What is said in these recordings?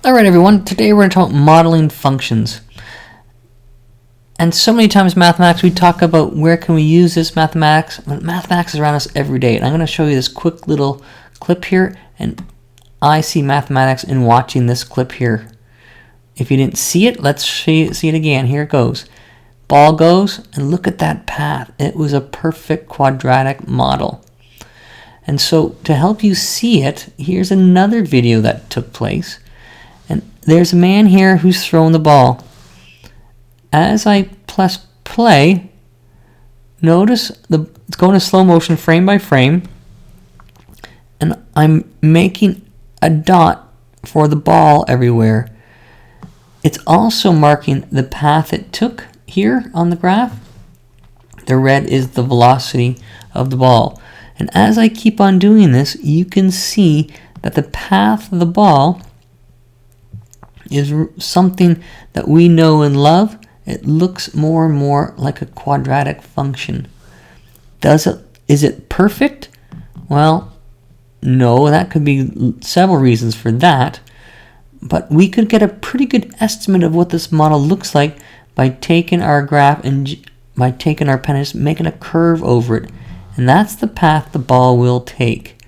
Alright everyone, today we're going to talk about modeling functions. And so many times mathematics we talk about where can we use this mathematics, but mathematics is around us every day. And I'm going to show you this quick little clip here, and I see mathematics in watching this clip here. If you didn't see it, let's see it again. Here it goes. Ball goes, and look at that path. It was a perfect quadratic model. And so to help you see it, here's another video that took place. And there's a man here who's throwing the ball. As I press play, notice it's going to slow motion frame by frame. And I'm making a dot for the ball everywhere. It's also marking the path it took here on the graph. The red is the velocity of the ball. And as I keep on doing this, you can see that the path of the ball is something that we know and love. It looks more and more like a quadratic function. Is it perfect? Well, no, that could be several reasons for that. But we could get a pretty good estimate of what this model looks like by taking our graph and by taking our pen and just making a curve over it. And that's the path the ball will take.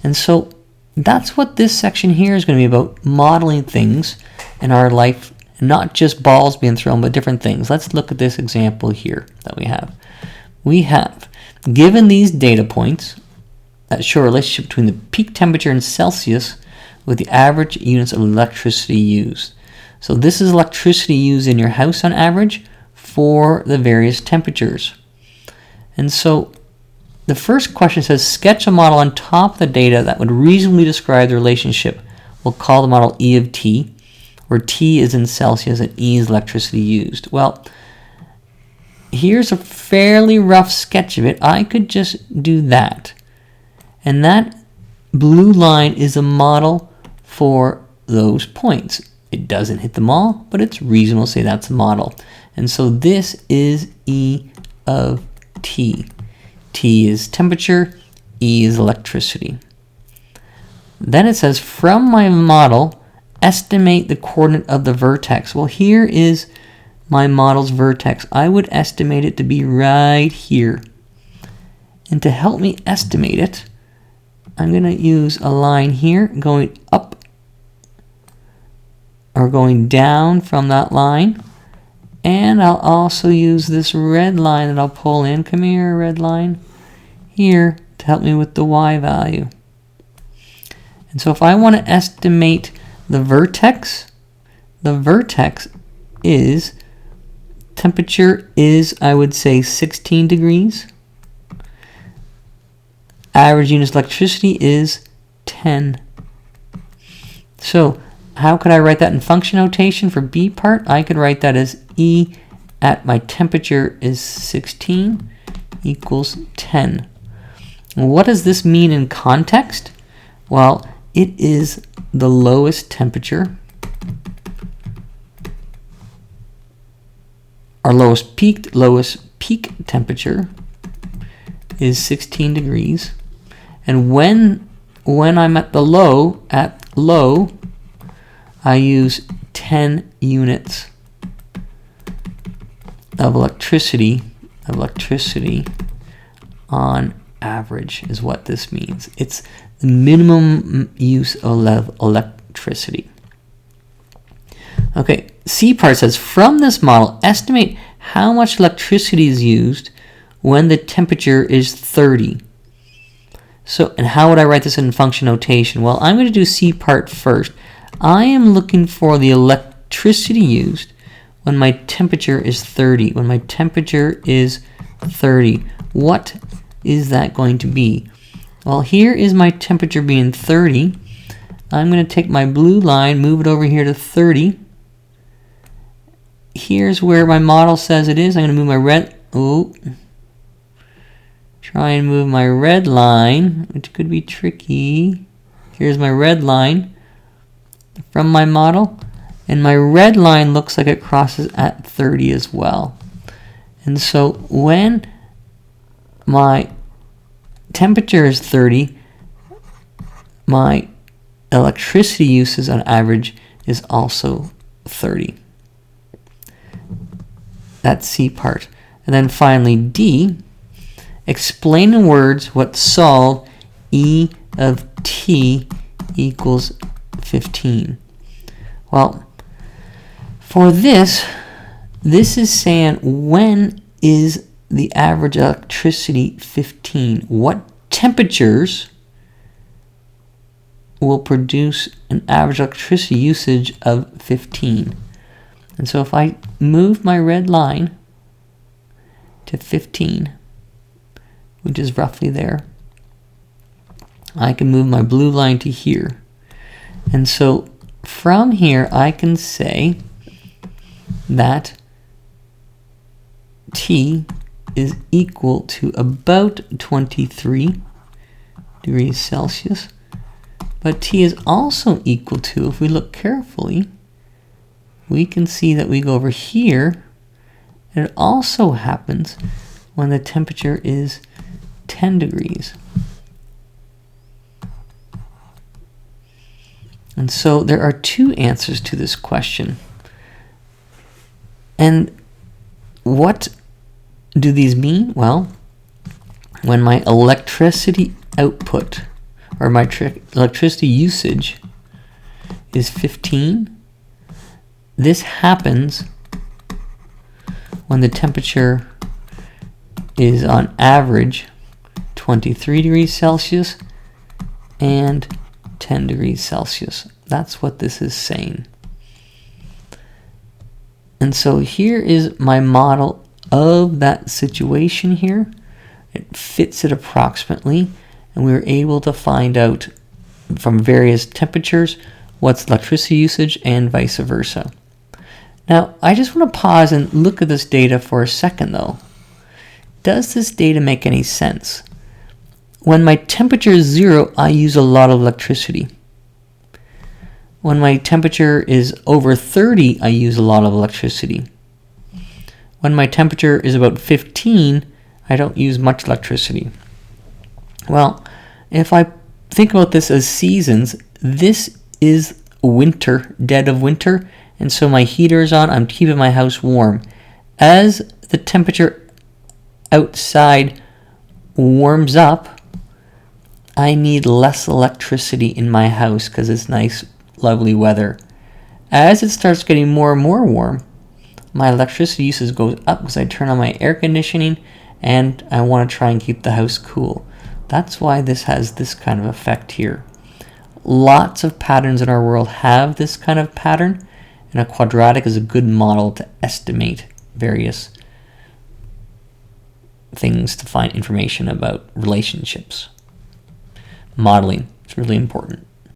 And so that's what this section here is going to be about, modeling things in our life, not just balls being thrown, but different things. Let's look at this example here that we have. We have, given these data points that show a relationship between the peak temperature in Celsius with the average units of electricity used. So this is electricity used in your house on average for the various temperatures. And so the first question says, sketch a model on top of the data that would reasonably describe the relationship. We'll call the model E of T, where T is in Celsius and E is electricity used. Well, here's a fairly rough sketch of it. I could just do that. And that blue line is a model for those points. It doesn't hit them all, but it's reasonable to say that's a model. And so this is E of T. T is temperature, E is electricity. Then it says, from my model, estimate the coordinate of the vertex. Well, here is my model's vertex. I would estimate it to be right here. And to help me estimate it, I'm going to use a line here going up or going down from that line. And I'll also use this red line that I'll pull in. Come here, red line. Here to help me with the y value. And so if I want to estimate the vertex is, temperature is, I would say, 16 degrees. Average units of electricity is 10. So how could I write that in function notation for B part? I could write that as E at my temperature is 16 equals 10. What does this mean in context? Well, it is the lowest temperature, our lowest peak temperature is 16 degrees. And when I'm at the low, I use 10 units of electricity on average is what this means. It's the minimum use of electricity. Okay, C part says, from this model, estimate how much electricity is used when the temperature is 30. So, and how would I write this in function notation? Well, I'm going to do C part first. I am looking for the electricity used when my temperature is 30. When my temperature is 30, what is that going to be? Well, here is my temperature being 30. I'm going to take my blue line, move it over here to 30. Here's where my model says it is. I'm going to move my red, try and move my red line, which could be tricky. Here's my red line from my model. And my red line looks like it crosses at 30 as well. And so when my temperature is 30, my electricity uses on average is also 30. That's C part. And then finally D, explain in words what solve E of t equals 15. Well, for this is saying when is the average electricity 15? What temperatures will produce an average electricity usage of 15? And so if I move my red line to 15, which is roughly there, I can move my blue line to here. And so from here I can say that T is equal to about 23 degrees Celsius. But T is also equal to, if we look carefully, we can see that we go over here, and it also happens when the temperature is 10 degrees. And so there are two answers to this question. And what do these mean? Well, when my electricity output, or my electricity usage, is 15, this happens when the temperature is on average 23 degrees Celsius and 10 degrees Celsius. That's what this is saying. And so here is my model of that situation here. It fits it approximately, and we were able to find out from various temperatures what's electricity usage and vice versa. Now, I just want to pause and look at this data for a second though. Does this data make any sense? When my temperature is 0, I use a lot of electricity. When my temperature is over 30, I use a lot of electricity. When my temperature is about 15, I don't use much electricity. Well, if I think about this as seasons, this is winter, dead of winter, and so my heater is on, I'm keeping my house warm. As the temperature outside warms up, I need less electricity in my house because it's nice, lovely weather. As it starts getting more and more warm, my electricity usage goes up because I turn on my air conditioning and I want to try and keep the house cool. That's why this has this kind of effect here. Lots of patterns in our world have this kind of pattern, and a quadratic is a good model to estimate various things to find information about relationships. Modeling is really important.